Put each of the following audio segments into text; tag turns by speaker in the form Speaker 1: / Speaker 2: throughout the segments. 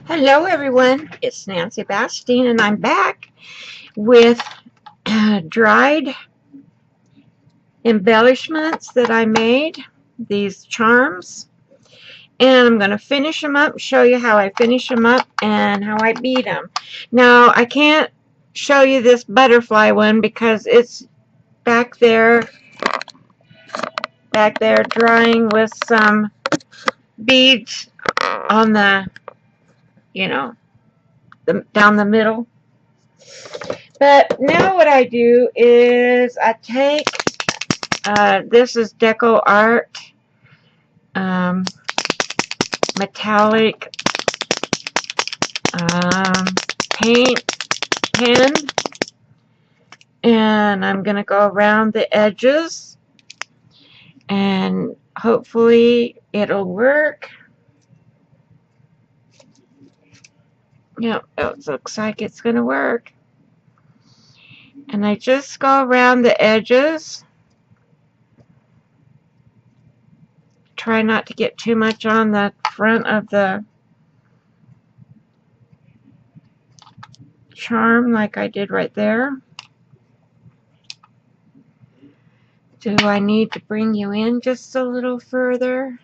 Speaker 1: Hello everyone, it's Nancy Bastine and I'm back with dried embellishments that I made, these charms, and I'm going to finish them up, show you how I finish them up and how I bead them. Now I can't show you this butterfly one because it's back there drying with some beads on the, down the middle. But now what I do is I take, this is Deco Art metallic paint pen, and I'm going to go around the edges and hopefully it'll work. Yep, it looks like it's going to work. And I just go around the edges. Try not to get too much on the front of the charm like I did right there. Do I need to bring you in just a little further?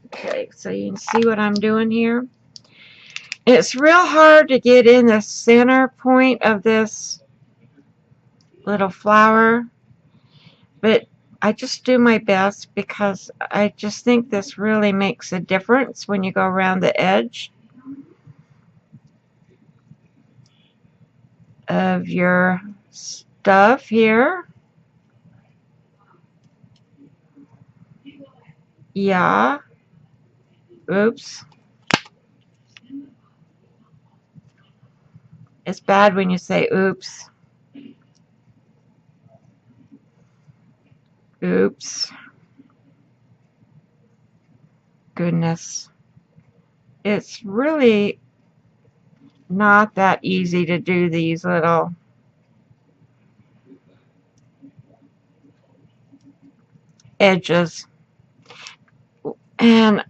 Speaker 1: Okay, so you can see what I'm doing here. It's real hard to get in the center point of this little flower, but I just do my best because I just think this really makes a difference when you go around the edge of your stuff here. Yeah. Oops. It's bad when you say oops. Oops. Goodness. It's really not that easy to do these little edges. And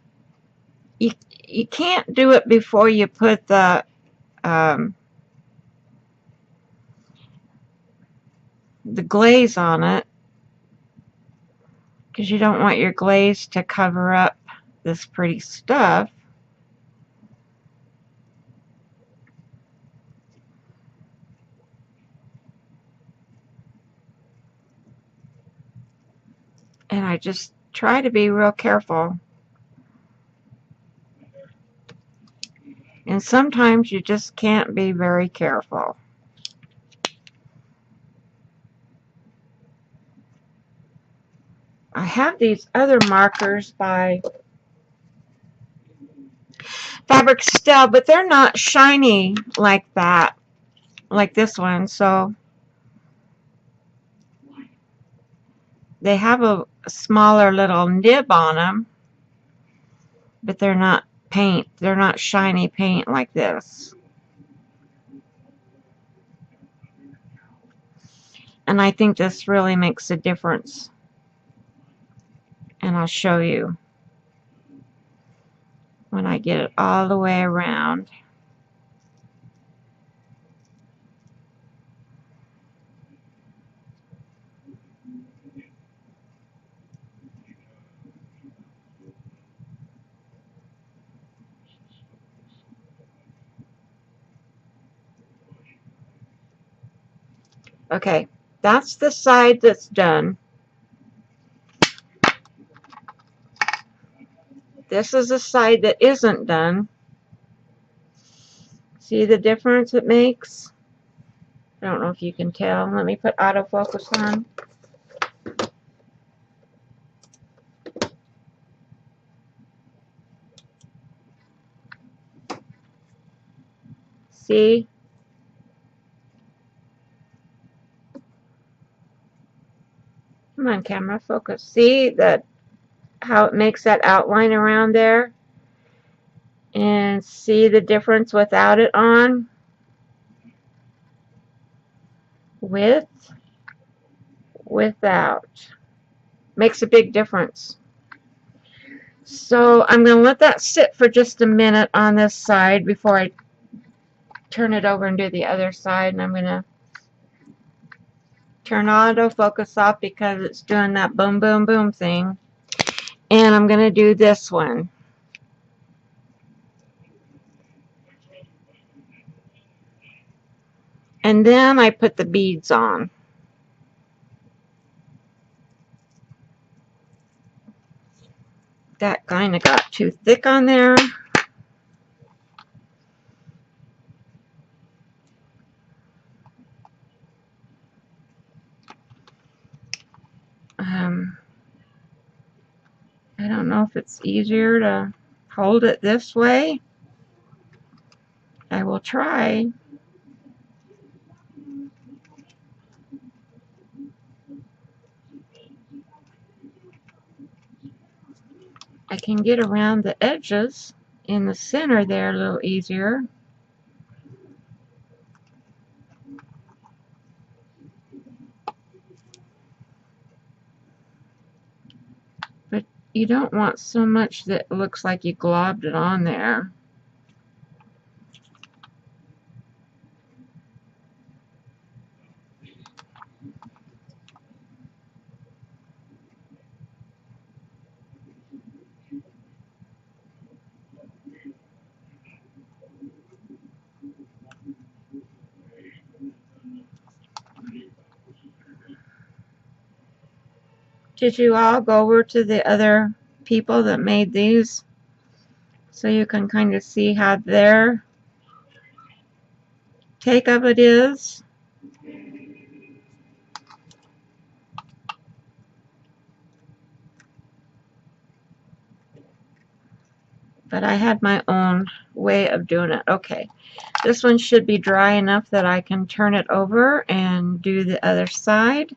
Speaker 1: you can't do it before you put the glaze on it, because you don't want your glaze to cover up this pretty stuff. And I just try to be real careful. And sometimes you just can't be very careful. I have these other markers by Fabric-Style, but they're not shiny like that, like this one. So they have a smaller little nib on them, but they're not paint. They're not shiny paint like this. And I think this really makes a difference. And I'll show you when I get it all the way around. Okay, that's the side that's done. This is the side that isn't done. See the difference it makes? I don't know if you can tell. Let me put autofocus on. See? Come on, camera, focus. See that how it makes that outline around there? And see the difference without it on? With, without. Makes a big difference. So I'm going to let that sit for just a minute on this side before I turn it over and do the other side. And I'm going to turn autofocus off because it's doing that boom, boom, boom thing. And I'm going to do this one. And then I put the beads on. That kind of got too thick on there. I don't know if it's easier to hold it this way. I will try. I can get around the edges in the center there a little easier. But you don't want so much that it looks like you globbed it on there. Did you all go over to the other people that made these so you can kind of see how their take of it is? But I had my own way of doing it. Okay, this one should be dry enough that I can turn it over and do the other side.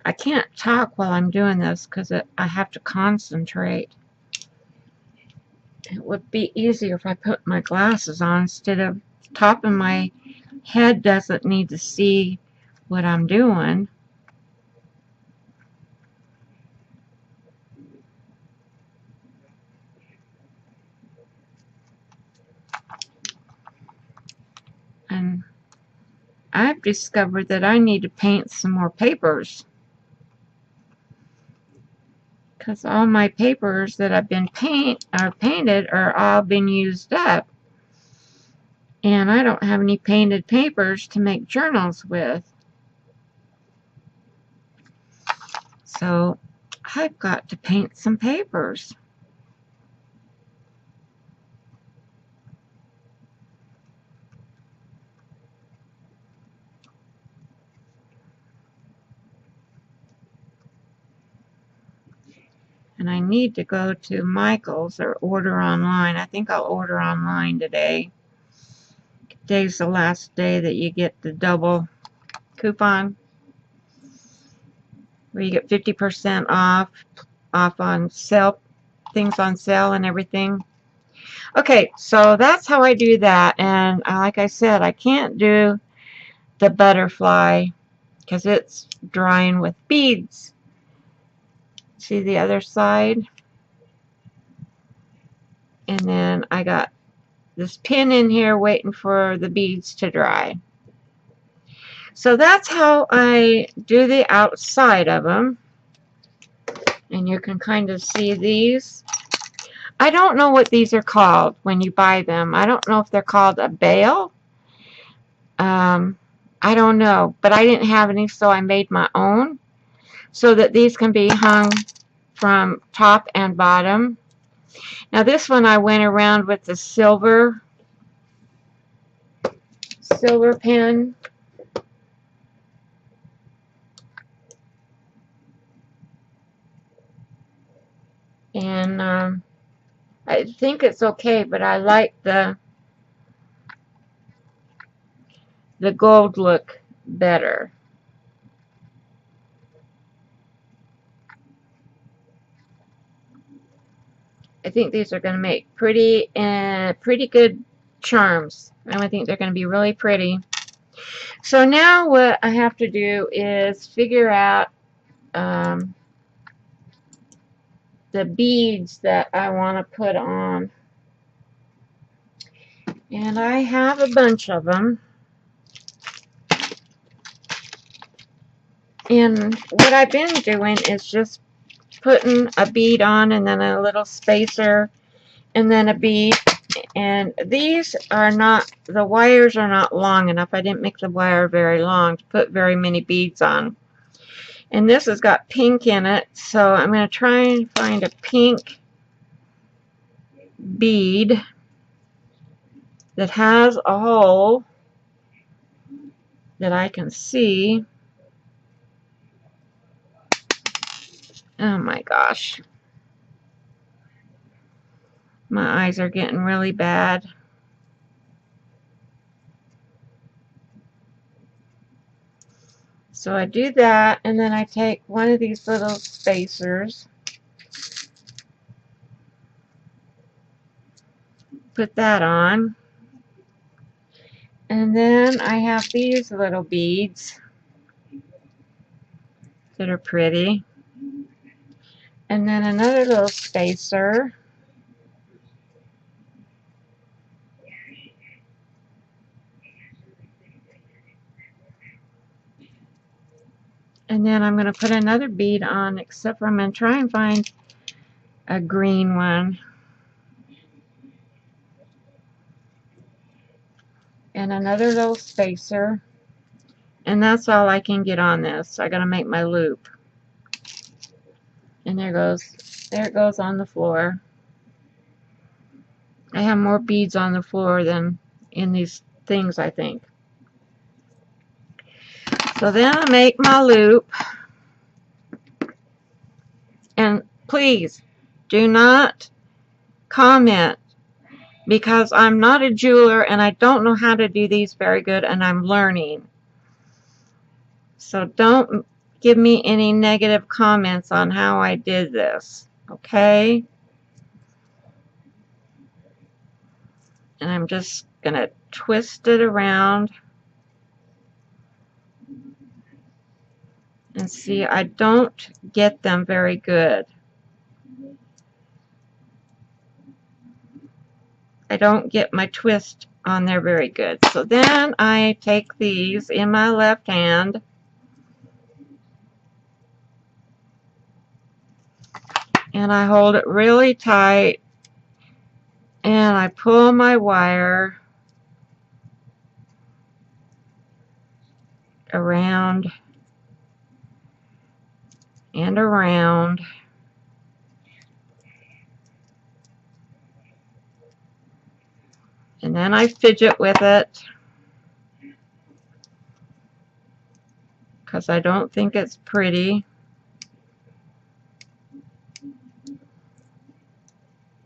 Speaker 1: I can't talk while I'm doing this because I have to concentrate. It would be easier if I put my glasses on instead of top of my head doesn't need to see what I'm doing. And I've discovered that I need to paint some more papers because all my papers that have been painted are all been used up. And I don't have any painted papers to make journals with. So I've got to paint some papers. And I need to go to Michael's or order online. I think I'll order online today. Today's the last day that you get the double coupon where you get 50% off on sale, things on sale and everything. Okay, so that's how I do that. And like I said, I can't do the butterfly because it's drying with beads. See the other side? And then I got this pin in here waiting for the beads to dry. So that's how I do the outside of them. And you can kind of see these. I don't know what these are called when you buy them. I don't know if they're called a bail. I don't know. But I didn't have any, so I made my own. So that these can be hung from top and bottom. Now this one I went around with the silver pen. And I think it's okay, but I like the gold look better. I think these are going to make pretty good charms. I think they're going to be really pretty. So now what I have to do is figure out the beads that I want to put on. And I have a bunch of them. And what I've been doing is just putting a bead on and then a little spacer and then a bead. And these are not, the wires are not long enough. I didn't make the wire very long to put very many beads on. And this has got pink in it, so I'm going to try and find a pink bead that has a hole that I can see. Oh my gosh. My eyes are getting really bad. So I do that, and then I take one of these little spacers, put that on, and then I have these little beads that are pretty, and then another little spacer, and then I'm going to put another bead on, except for I'm going to try and find a green one, and another little spacer, and that's all I can get on this. I got to make my loop, and there it goes on the floor. I have more beads on the floor than in these things, I think. So then I make my loop, and please do not comment, because I'm not a jeweler and I don't know how to do these very good, and I'm learning. So don't give me any negative comments on how I did this, okay? And I'm just going to twist it around. And see, I don't get them very good. I don't get my twist on there very good. So then I take these in my left hand and I hold it really tight and I pull my wire around and around. And then I fidget with it because I don't think it's pretty.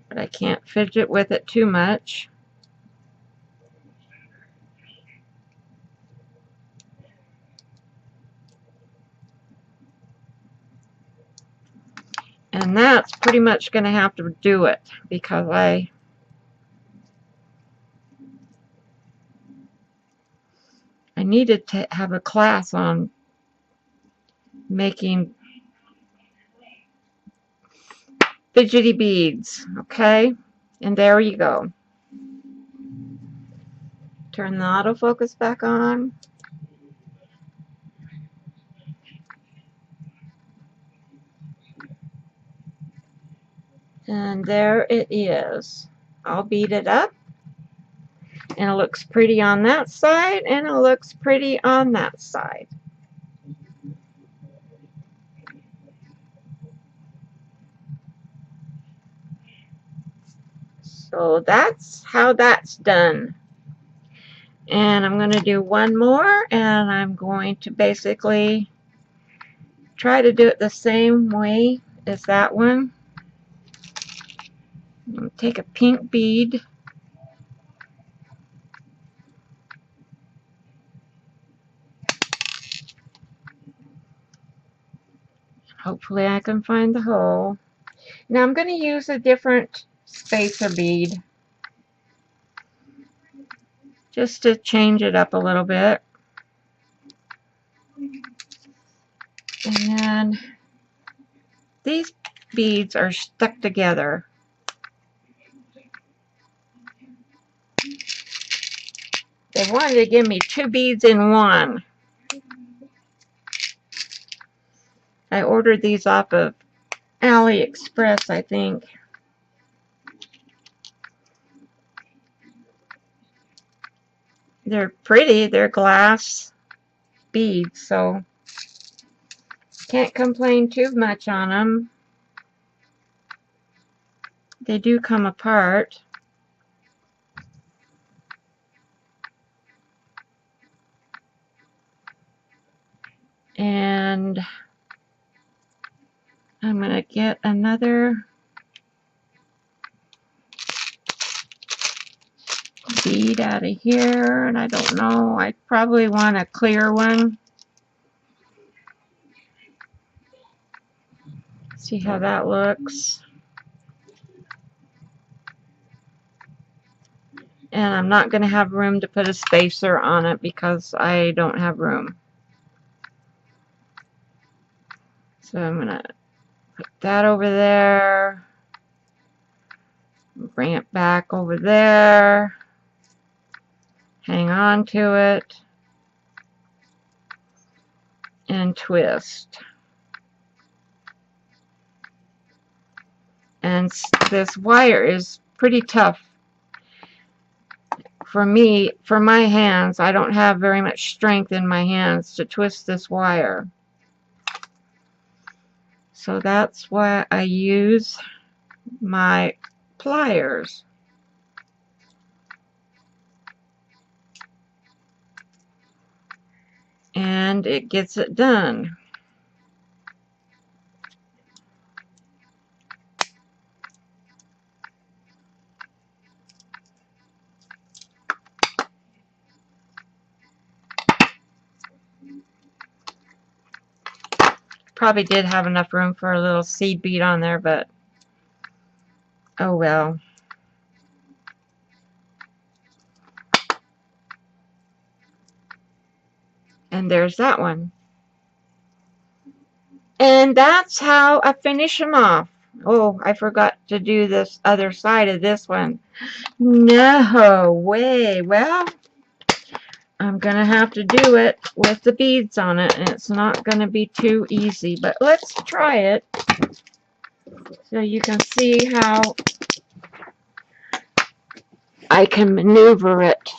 Speaker 1: But I can't fidget with it too much. And that's pretty much going to have to do it, because I needed to have a class on making fidgety beads, okay? And there you go. Turn the autofocus back on. And there it is. I'll beat it up. And it looks pretty on that side, and it looks pretty on that side. So that's how that's done. And I'm going to do one more, and I'm going to basically try to do it the same way as that one. Take a pink bead. Hopefully I can find the hole. Now I'm going to use a different spacer bead just to change it up a little bit. And then these beads are stuck together. They wanted to give me 2 beads in one. I ordered these off of AliExpress, I think. They're pretty. They're glass beads, so can't complain too much on them. They do come apart. And I'm going to get another bead out of here, and I don't know, I probably want a clear one. See how that looks. And I'm not going to have room to put a spacer on it because I don't have room. So I'm going to put that over there. Bring it back over there. Hang on to it. And twist. And this wire is pretty tough for me, for my hands. I don't have very much strength in my hands to twist this wire. So that's why I use my pliers. And it gets it done. Probably did have enough room for a little seed bead on there, but oh well. And there's that one. And that's how I finish them off. Oh, I forgot to do this other side of this one. No way. Well, I'm going to have to do it with the beads on it, and it's not going to be too easy. But let's try it so you can see how I can maneuver it.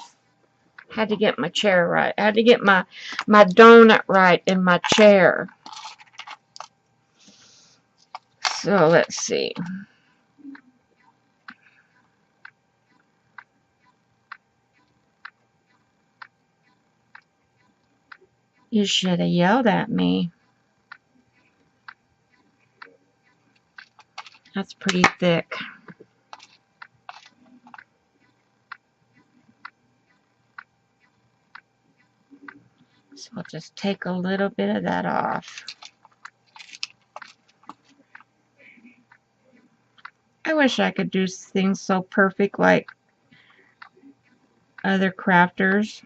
Speaker 1: Had to get my chair right. I had to get my donut right in my chair. So let's see. You should have yelled at me. That's pretty thick. So I'll just take a little bit of that off. I wish I could do things so perfect like other crafters.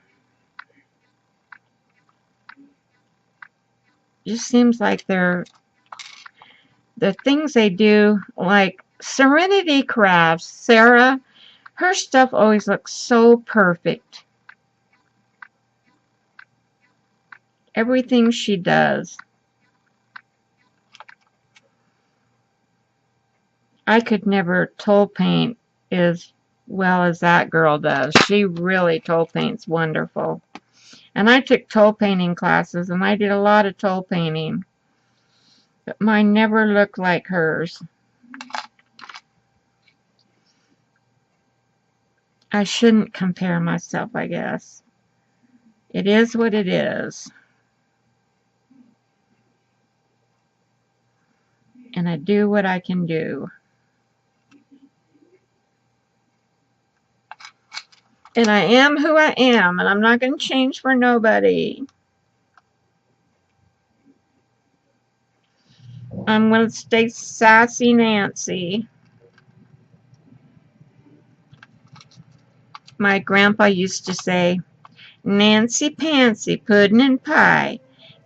Speaker 1: It just seems like the things they do, like Serenity Crafts, Sarah, her stuff always looks so perfect. Everything she does. I could never toll paint as well as that girl does. She really toll paints wonderful. And I took toll painting classes, and I did a lot of toll painting. But mine never looked like hers. I shouldn't compare myself, I guess. It is what it is. And I do what I can do. And I am who I am, and I'm not going to change for nobody. I'm going to stay Sassy Nancy. My grandpa used to say, Nancy Pansy, pudding and pie,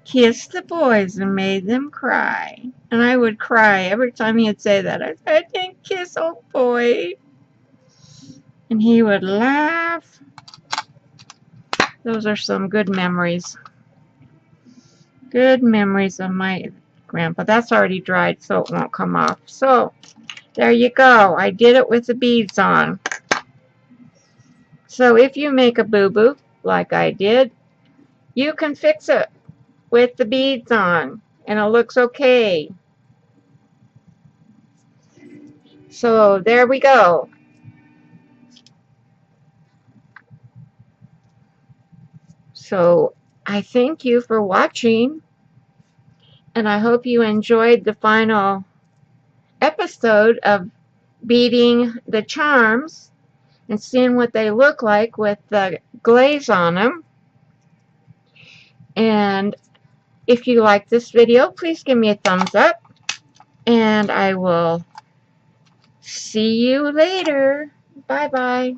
Speaker 1: kissed the boys and made them cry. And I would cry every time he'd say that. I said, I can't kiss old boy. And he would laugh. Those are some good memories. Good memories of my grandpa. That's already dried, so it won't come off. So, there you go. I did it with the beads on. So if you make a boo-boo, like I did, you can fix it with the beads on, and it looks okay. So there we go. So I thank you for watching, and I hope you enjoyed the final episode of beading the charms and seeing what they look like with the glaze on them. And if you like this video, please give me a thumbs up, and I will see you later. Bye-bye.